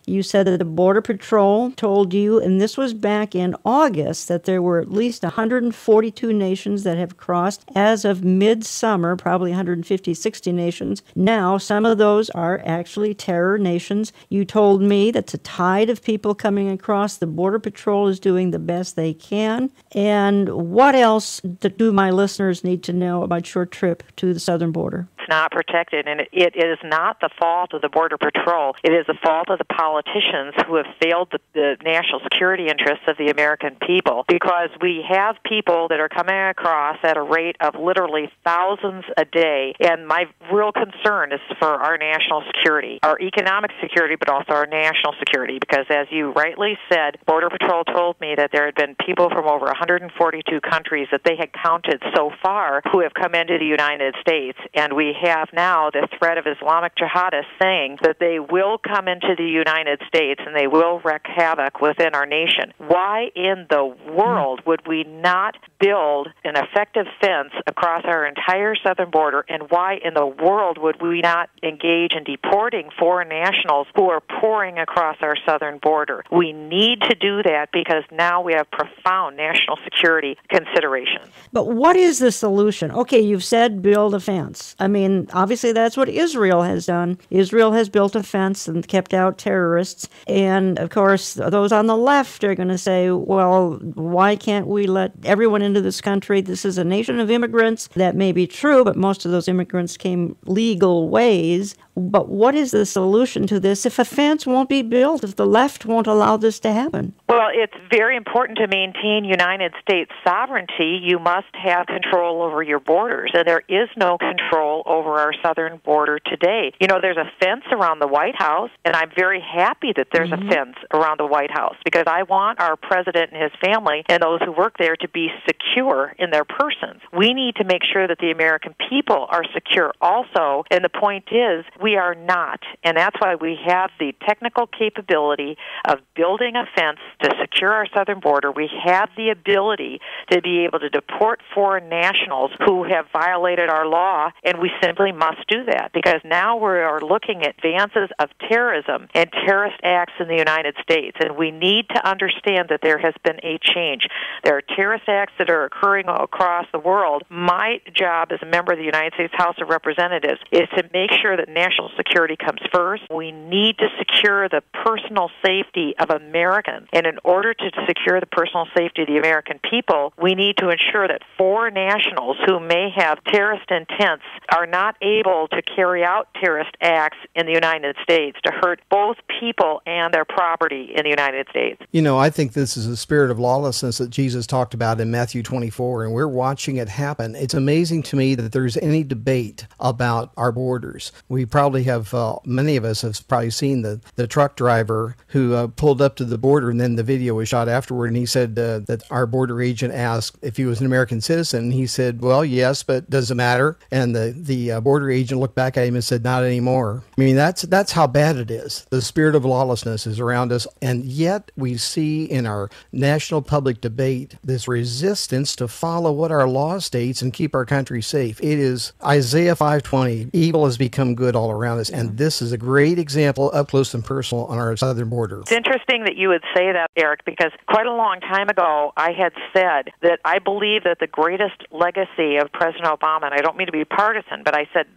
You said that the Border Patrol told you, and this was back in August, that there were at least 142 nations that have crossed as of midsummer, probably 150, 60 nations. Now, some of those are actually terror nations. You told me that's a tide of people coming across. The Border Patrol is doing the best they can. And what else do my listeners need to know about your trip to the southern border? It's not protected, and it is not the fault of the Border Patrol. It is the fault of the politicians who have failed the national security interests of the American people, because we have people that are coming across at a rate of literally thousands a day, and my real concern is for our national security, our economic security, but also our national security, because as you rightly said, Border Patrol told me that there had been people from over 142 countries that they had counted so far who have come into the United States, and we have now the threat of Islamic jihadists saying that they will come into the United States and they will wreak havoc within our nation. Why in the world would we not build an effective fence across our entire southern border, and why in the world would we not engage in deporting foreign nationals who are pouring across our southern border? We need to do that because now we have profound national security considerations. But what is the solution? Okay, you've said build a fence. I mean, obviously that's what Israel has done. Israel has built a fence and kept out terrorists. And, of course, those on the left are going to say, well, why can't we let everyone into this country? This is a nation of immigrants. That may be true, but most of those immigrants came legal ways. But what is the solution to this if a fence won't be built, if the left won't allow this to happen? Well, it's very important to maintain United States sovereignty. You must have control over your borders, and there is no control over our southern border today. You know, there's a fence around the White House, and I'm very happy that there's a fence around the White House, because I want our president and his family and those who work there to be secure in their persons. We need to make sure that the American people are secure also, and the point is, we are not, and that's why we have the technical capability of building a fence to secure our southern border. We have the ability to be able to deport foreign nationals who have violated our law, and we simply must do that, because now we are looking at advances of terrorism and terrorist acts in the United States, and we need to understand that there has been a change. There are terrorist acts that are occurring across the world. My job as a member of the United States House of Representatives is to make sure that national security comes first. We need to secure the personal safety of Americans, and in order to secure the personal safety of the American people, we need to ensure that foreign nationals who may have terrorist intents are not able to carry out terrorist acts in the United States to hurt both people and their property in the United States. You know, I think this is a spirit of lawlessness that Jesus talked about in Matthew 24, and we're watching it happen. It's amazing to me that there's any debate about our borders. We probably have, many of us have probably seen the truck driver who pulled up to the border, and then the video was shot afterward, and he said that our border agent asked if he was an American citizen, and he said, well, yes, but does it matter? And the border agent looked back at him and said, not anymore. I mean, that's how bad it is. The spirit of lawlessness is around us, and yet we see in our national public debate this resistance to follow what our law states and keep our country safe. It is Isaiah 5:20, evil has become good all around us, and this is a great example up close and personal on our southern border. It's interesting that you would say that, Eric, because quite a long time ago I had said that I believe that the greatest legacy of President Obama, and I don't mean to be partisan, but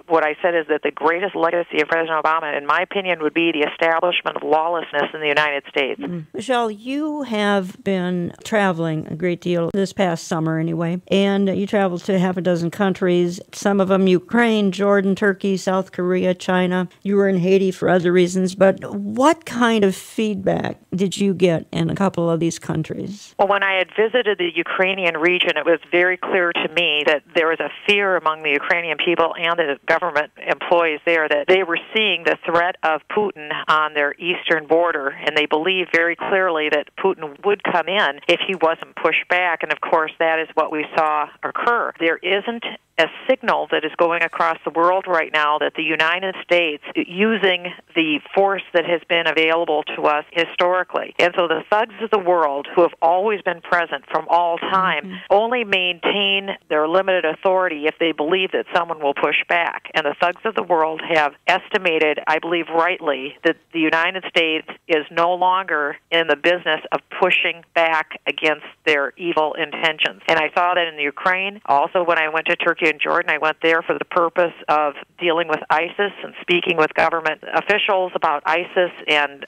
what I said is that the greatest legacy of President Obama, in my opinion, would be the establishment of lawlessness in the United States. Michelle, you have been traveling a great deal this past summer anyway, and you traveled to half a dozen countries, some of them Ukraine, Jordan, Turkey, South Korea, China. You were in Haiti for other reasons, but what kind of feedback did you get in a couple of these countries? Well, when I had visited the Ukrainian region, it was very clear to me that there was a fear among the Ukrainian people and the government employees there that they were seeing the threat of Putin on their eastern border, and they believed very clearly that Putin would come in if he wasn't pushed back, and of course that is what we saw occur. There isn't a signal that is going across the world right now that the United States, using the force that has been available to us historically, and so the thugs of the world, who have always been present from all time, only maintain their limited authority if they believe that someone will push back. And the thugs of the world have estimated, I believe rightly, that the United States is no longer in the business of pushing back against their evil intentions. And I saw that in the Ukraine. Also, when I went to Turkey and Jordan, I went there for the purpose of dealing with ISIS and speaking with government officials about ISIS and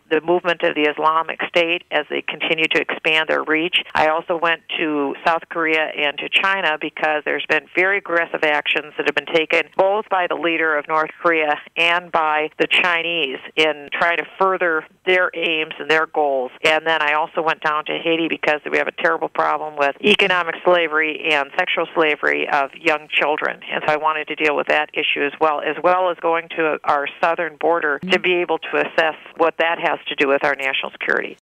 the movement of the Islamic State as they continue to expand their reach. I also went to South Korea and to China because there's been very aggressive actions that have been taken both by the leader of North Korea and by the Chinese in trying to further their aims and their goals. And then I also went down to Haiti because we have a terrible problem with economic slavery and sexual slavery of young children. And so I wanted to deal with that issue as well as going to our southern border to be able to assess what that has to do with our national security.